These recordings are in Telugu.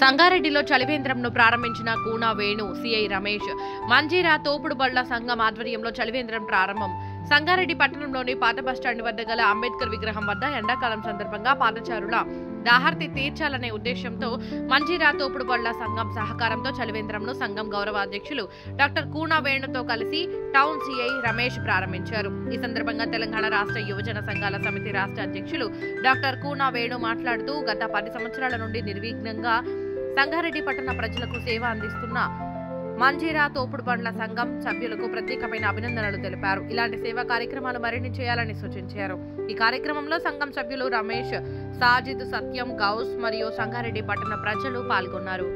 సంగారెడ్డిలో చలివేంద్రంను ప్రారంభించిన కూనా వేణు, సిఐ రమేష్, మంజీరా తోపుడు బళ్ల సంఘం ఆధ్వర్యంలో చలివేంద్రం ప్రారంభం. సంగారెడ్డి పట్టణంలోని పాత బస్టాండ్ వద్ద గల అంబేద్కర్ విగ్రహం వద్ద ఎండాకాలం సందర్భంగా పాదచారుల దాహార్తి తీర్చాలనే ఉద్దేశంతో మంజీరా తోపుడు బళ్ల సంఘం సహకారంతో చలివేంద్రంను సంఘం గౌరవ అధ్యక్షులు డాక్టర్ కూనా వేణుతో కలిసి టౌన్ సిఐ రమేష్ ప్రారంభించారు. ఈ సందర్భంగా తెలంగాణ రాష్ట్ర యువజన సంఘాల సమితి రాష్ట్ర అధ్యక్షులు డాక్టర్ కూనా వేణు మాట్లాడుతూ గత 10 సంవత్సరాల నుండి నిర్విఘ్నంగా సంగారెడ్డి పట్టణ ప్రజలకు సేవ అందిస్తున్న మంజీరా తోపుడు బండ్ల సంఘం సభ్యులకు ప్రత్యేకమైన అభినందనలు తెలిపారు. ఇలాంటి సేవా కార్యక్రమాలు మరిన్ని చేయాలని సూచించారు. ఈ కార్యక్రమంలో సంఘం సభ్యులు రమేష్, సాజిద్, సత్యం, గౌస్ మరియు సంగారెడ్డి పట్టణ ప్రజలు పాల్గొన్నారు.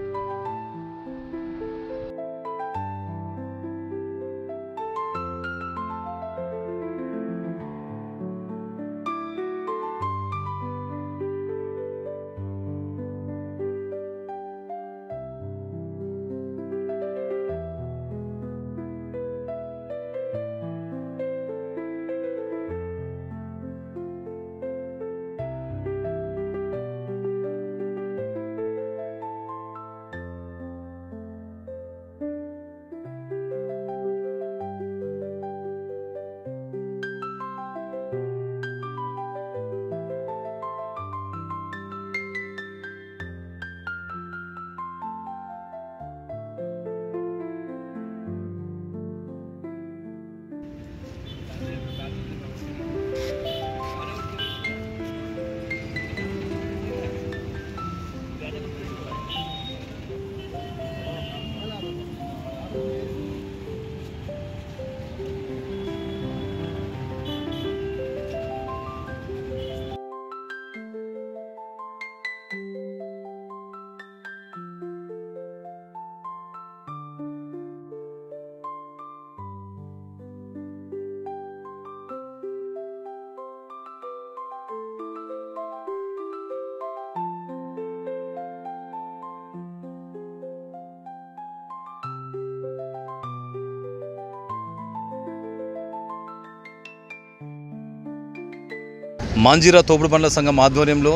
మంజీరా తోపుడు బండ్ల సంఘం ఆధ్వర్యంలో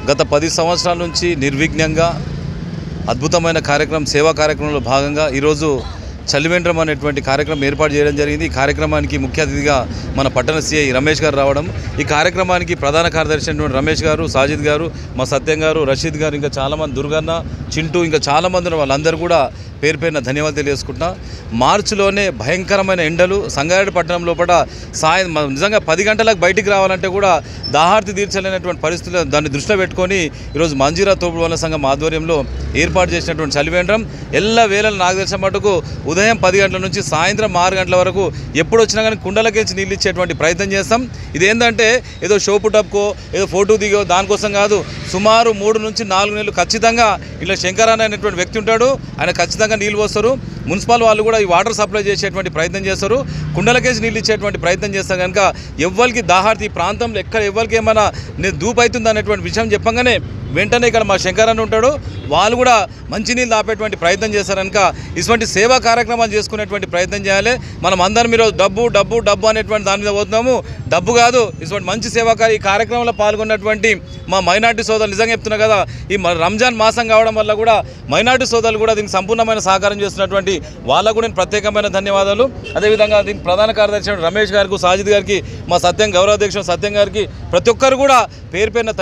గత 10 సంవత్సరాల నుంచి నిర్విఘ్నంగా అద్భుతమైన కార్యక్రమం, సేవా కార్యక్రమంలో భాగంగా ఈరోజు చలివేంద్రం అనేటువంటి కార్యక్రమం ఏర్పాటు చేయడం జరిగింది. ఈ కార్యక్రమానికి ముఖ్య అతిథిగా మన పట్టణ సిఐ రమేష్ గారు రావడం, ఈ కార్యక్రమానికి ప్రధాన కార్యదర్శి అయినటువంటి రమేష్ గారు, సాజిద్ గారు, మా సత్యం గారు, రషీద్ గారు, ఇంకా చాలామంది, దుర్గన్న, చింటూ, ఇంకా చాలామంది ఉన్న వాళ్ళందరూ కూడా పేరు పేరున ధన్యవాదాలు తెలియజేసుకుంటున్నా. మార్చిలోనే భయంకరమైన ఎండలు సంగారెడ్డి పట్టణం లోపల నిజంగా 10 గంటలకు బయటికి రావాలంటే కూడా దాహార్తి తీర్చలేనటువంటి పరిస్థితులు, దాన్ని దృష్టిలో పెట్టుకొని ఈరోజు మంజీరా తోపుడు బండ్ల సంఘం ఆధ్వర్యంలో ఏర్పాటు చేసినటువంటి చలివేంద్రం వేళలు నాకు తెలిసిన మటుకు ఉదయం 10 గంటల నుంచి సాయంత్రం 6 గంటల వరకు ఎప్పుడు వచ్చినా కానీ కుండలకెళ్ళి నీళ్ళు ఇచ్చేటువంటి ప్రయత్నం చేస్తాం. ఇదేంటంటే ఏదో షోపు టప్కో ఏదో ఫోటో దిగో దానికోసం కాదు. సుమారు 3 నుంచి 4 నెలలు ఖచ్చితంగా ఇలా శంకరాన్న అనేటువంటి వ్యక్తి ఉంటాడు, ఆయన ఖచ్చితంగా నీళ్ళు పోస్తారు. మున్సిపల్ వాళ్ళు కూడా ఈ వాటర్ సప్లై చేసేటువంటి ప్రయత్నం చేస్తారు, కుండలకేసి నీళ్ళు ఇచ్చేటువంటి ప్రయత్నం చేస్తారు. కనుక ఎవ్వరికి దాహార్తి ఈ ప్రాంతంలో ఎక్కడ ఎవ్వరికి ఏమైనా దూపు అవుతుంది అనేటువంటి విషయం చెప్పగానే వెంటనే ఇక్కడ మా శంకరన్న ఉంటాడు, వాళ్ళు కూడా మంచినీళ్ళు ఆపేటువంటి ప్రయత్నం చేస్తారు. కనుక ఇటువంటి సేవా కార్యక్రమాలు చేసుకునేటువంటి ప్రయత్నం చేయాలి. మనం అందరం ఈరోజు డబ్బు డబ్బు డబ్బు అనేటువంటి దాని మీద పోతున్నాము. డబ్బు కాదు, ఇటువంటి మంచి సేవా ఈ కార్యక్రమంలో పాల్గొన్నటువంటి మా మైనార్టీ సోదరులు, నిజంగా చెప్తున్నా కదా, ఈ రంజాన్ మాసం కావడం వల్ల కూడా మైనార్టీ సోదరులు కూడా దీనికి సంపూర్ణమైన సహకారం చేస్తున్నటువంటి వాళ్ళకు కూడా నేను ప్రత్యేకమైన ధన్యవాదాలు. అదేవిధంగా దీనికి ప్రధాన కార్యదర్శి రమేష్ గారికి, సాజిద్ గారికి, మా సత్యం గౌరవాధ్యక్షుడు సత్యం గారికి ప్రతి ఒక్కరు కూడా పేరు పేరున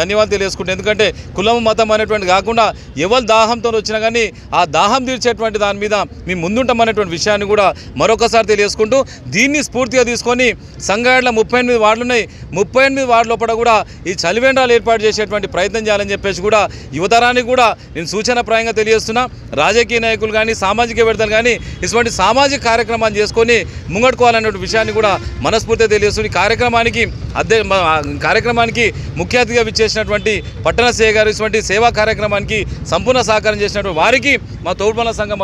ధన్యవాదాలు తెలియజేసుకుంటే, ఎందుకంటే కులం మతం అనేటువంటి కాకుండా ఎవరు దాహంతో వచ్చినా కానీ ఆ దాహం తీర్చేటువంటి దాని మీద మేము ముందుంటామనేటువంటి విషయాన్ని కూడా మరొకసారి తెలియజేసుకుంటూ, దీన్ని స్ఫూర్తిగా తీసుకొని సంగారెడ్డిలో 38 వార్డులు ఉన్నాయి, 38 వార్డు లోపల కూడా ఈ చలివేంద్రాలు ఏర్పాటు చేసేటువంటి ప్రయత్నం చేయాలని చెప్పేసి కూడా యువతరానికి కూడా నేను సూచనప్రాయంగా తెలియజేస్తున్నా. రాజకీయ నాయకులు కానీ సామాజికవేత్తలు కానీ ఇటువంటి సామాజిక కార్యక్రమాలు చేసుకొని ముంగట్టుకోవాలనే విషయాన్ని కూడా మనస్ఫూర్తిగా తెలియజేస్తుంది. ఈ కార్యక్రమానికి ముఖ్య అతిథిగా విచ్చేసినటువంటి పట్టణ సేవ గారు ఇటువంటి సేవా కార్యక్రమానికి సంపూర్ణ సహకారం చేసినటువంటి వారికి మా తోపుడు బండ్ల సంఘం